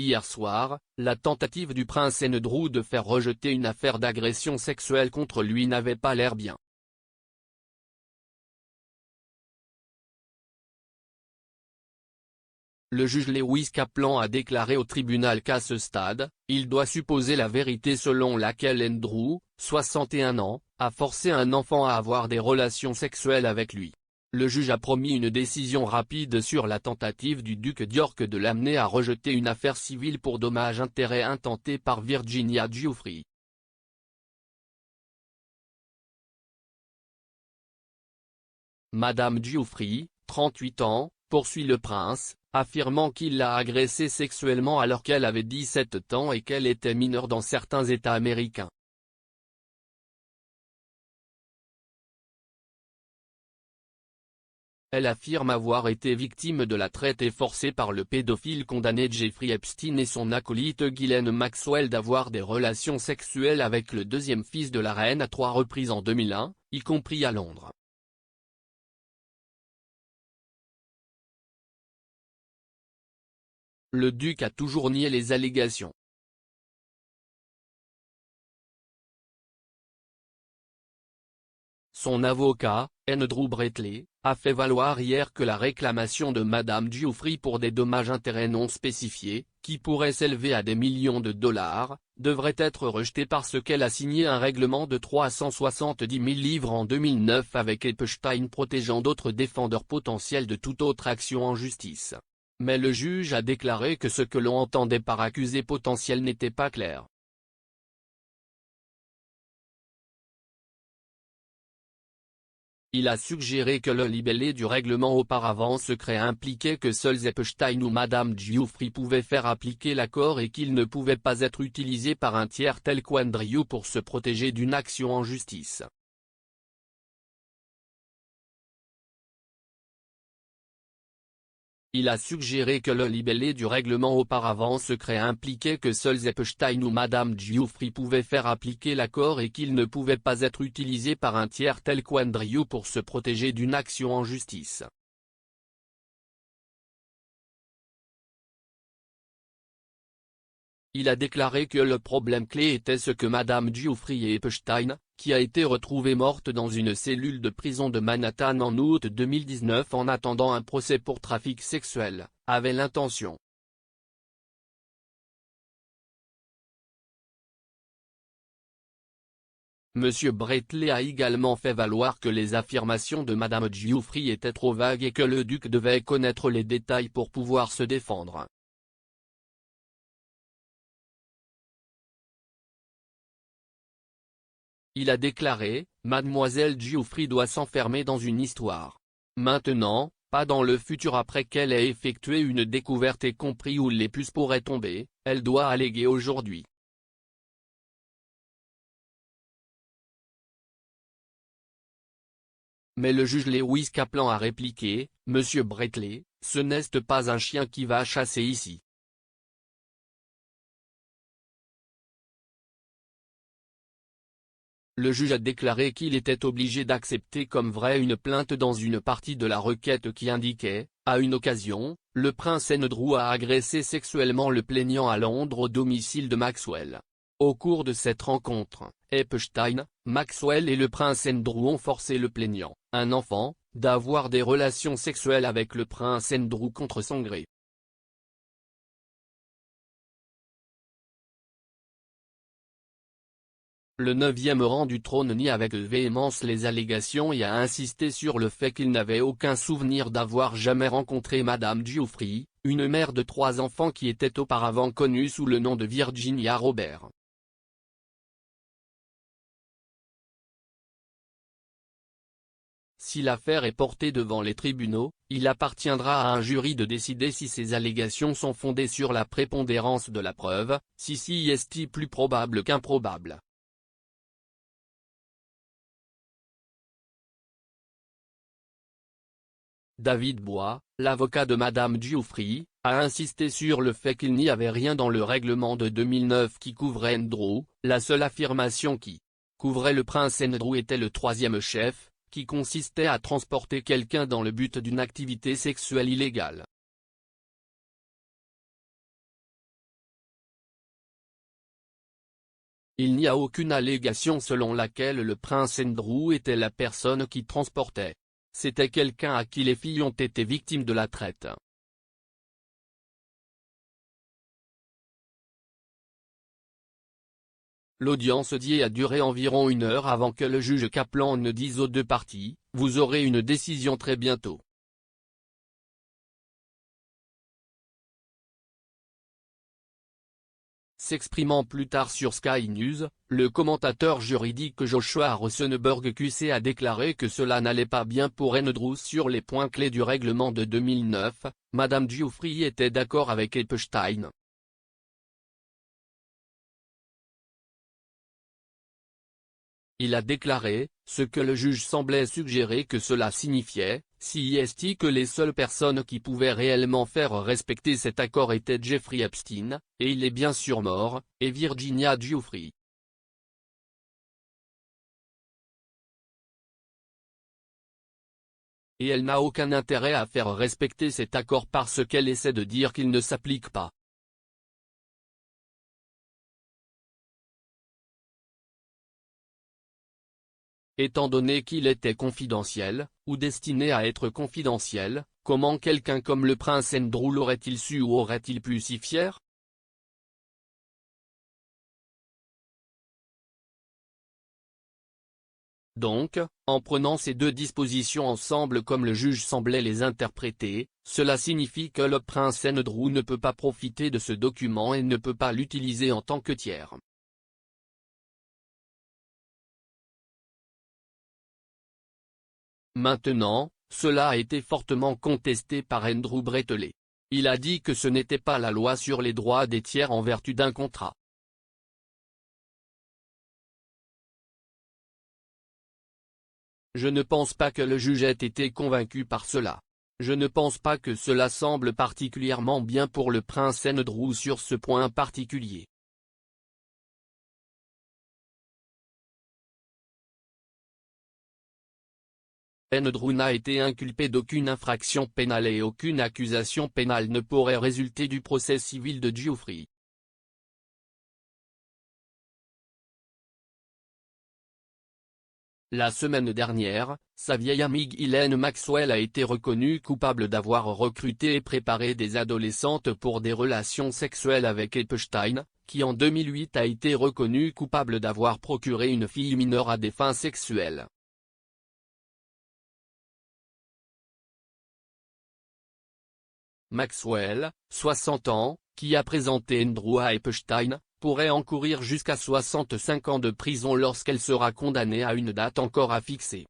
hier soir, la tentative du prince Andrew de faire rejeter une affaire d'agression sexuelle contre lui n'avait pas l'air bien. Le juge Lewis Kaplan a déclaré au tribunal qu'à ce stade, il doit supposer la vérité selon laquelle Andrew, 61 ans, a forcé un enfant à avoir des relations sexuelles avec lui. Le juge a promis une décision rapide sur la tentative du duc d'York de l'amener à rejeter une affaire civile pour dommages-intérêts intentée par Virginia Giuffre. Madame Giuffre, 38 ans, poursuit le prince, affirmant qu'il l'a agressée sexuellement alors qu'elle avait 17 ans et qu'elle était mineure dans certains États américains. Elle affirme avoir été victime de la traite forcée par le pédophile condamné Jeffrey Epstein et son acolyte Ghislaine Maxwell d'avoir des relations sexuelles avec le deuxième fils de la reine à 3 reprises en 2001, y compris à Londres. Le duc a toujours nié les allégations. Son avocat, Andrew Bretley, a fait valoir hier que la réclamation de Madame Giuffre pour des dommages-intérêts non spécifiés, qui pourraient s'élever à des millions de dollars, devrait être rejetée parce qu'elle a signé un règlement de 370 000 livres en 2009 avec Epstein protégeant d'autres défendeurs potentiels de toute autre action en justice. Mais le juge a déclaré que ce que l'on entendait par accusé potentiel n'était pas clair. Il a suggéré que le libellé du règlement auparavant secret impliquait que seuls Epstein ou Madame Giuffre pouvaient faire appliquer l'accord et qu'il ne pouvait pas être utilisé par un tiers tel qu'Andrew pour se protéger d'une action en justice. Il a suggéré que le libellé du règlement auparavant secret impliquait que seuls Epstein ou Madame Giuffre pouvaient faire appliquer l'accord et qu'il ne pouvait pas être utilisé par un tiers tel qu'Andrew pour se protéger d'une action en justice. Il a déclaré que le problème clé était ce que Madame Giuffre et Epstein, qui a été retrouvée morte dans une cellule de prison de Manhattan en août 2019 en attendant un procès pour trafic sexuel, avaient l'intention. Monsieur Bretley a également fait valoir que les affirmations de Madame Giuffre étaient trop vagues et que le duc devait connaître les détails pour pouvoir se défendre. Il a déclaré, Mademoiselle Giuffre doit s'enfermer dans une histoire. Maintenant, pas dans le futur après qu'elle ait effectué une découverte et compris où les puces pourraient tomber, elle doit alléguer aujourd'hui. Mais le juge Lewis Kaplan a répliqué, Monsieur Bretley, ce n'est pas un chien qui va chasser ici. Le juge a déclaré qu'il était obligé d'accepter comme vraie une plainte dans une partie de la requête qui indiquait, à une occasion, le prince Andrew a agressé sexuellement le plaignant à Londres au domicile de Maxwell. Au cours de cette rencontre, Epstein, Maxwell et le prince Andrew ont forcé le plaignant, un enfant, d'avoir des relations sexuelles avec le prince Andrew contre son gré. Le 9e rang du trône nie avec véhémence les allégations et a insisté sur le fait qu'il n'avait aucun souvenir d'avoir jamais rencontré Madame Giuffre, une mère de 3 enfants qui était auparavant connue sous le nom de Virginia Robert. Si l'affaire est portée devant les tribunaux, il appartiendra à un jury de décider si ces allégations sont fondées sur la prépondérance de la preuve, si est plus probable qu'improbable. David Bois, l'avocat de Madame Giuffre, a insisté sur le fait qu'il n'y avait rien dans le règlement de 2009 qui couvrait Andrew, la seule affirmation qui couvrait le prince Andrew était le 3e chef, qui consistait à transporter quelqu'un dans le but d'une activité sexuelle illégale. Il n'y a aucune allégation selon laquelle le prince Andrew était la personne qui transportait. C'était quelqu'un à qui les filles ont été victimes de la traite. L'audience d'hier a duré environ 1 heure avant que le juge Kaplan ne dise aux deux parties « Vous aurez une décision très bientôt ». S'exprimant plus tard sur Sky News, le commentateur juridique Joshua Rosenberg QC a déclaré que cela n'allait pas bien pour Andrew sur les points clés du règlement de 2009, Madame Giuffre était d'accord avec Epstein. Il a déclaré, ce que le juge semblait suggérer que cela signifiait, CIST que les seules personnes qui pouvaient réellement faire respecter cet accord étaient Jeffrey Epstein, et il est bien sûr mort, et Virginia Giuffre. Et elle n'a aucun intérêt à faire respecter cet accord parce qu'elle essaie de dire qu'il ne s'applique pas. Étant donné qu'il était confidentiel, ou destiné à être confidentiel, comment quelqu'un comme le prince Andrew l'aurait-il su ou aurait-il pu s'y fier? Donc, en prenant ces deux dispositions ensemble comme le juge semblait les interpréter, cela signifie que le prince Andrew ne peut pas profiter de ce document et ne peut pas l'utiliser en tant que tiers. Maintenant, cela a été fortement contesté par Andrew Bretley. Il a dit que ce n'était pas la loi sur les droits des tiers en vertu d'un contrat. Je ne pense pas que le juge ait été convaincu par cela. Je ne pense pas que cela semble particulièrement bien pour le prince Andrew sur ce point particulier. Andrew n'a été inculpé d'aucune infraction pénale et aucune accusation pénale ne pourrait résulter du procès civil de Giuffre. La semaine dernière, sa vieille amie Ghislaine Maxwell a été reconnue coupable d'avoir recruté et préparé des adolescentes pour des relations sexuelles avec Epstein, qui en 2008 a été reconnu coupable d'avoir procuré une fille mineure à des fins sexuelles. Maxwell, 60 ans, qui a présenté Andrew à Epstein, pourrait encourir jusqu'à 65 ans de prison lorsqu'elle sera condamnée à une date encore à fixer.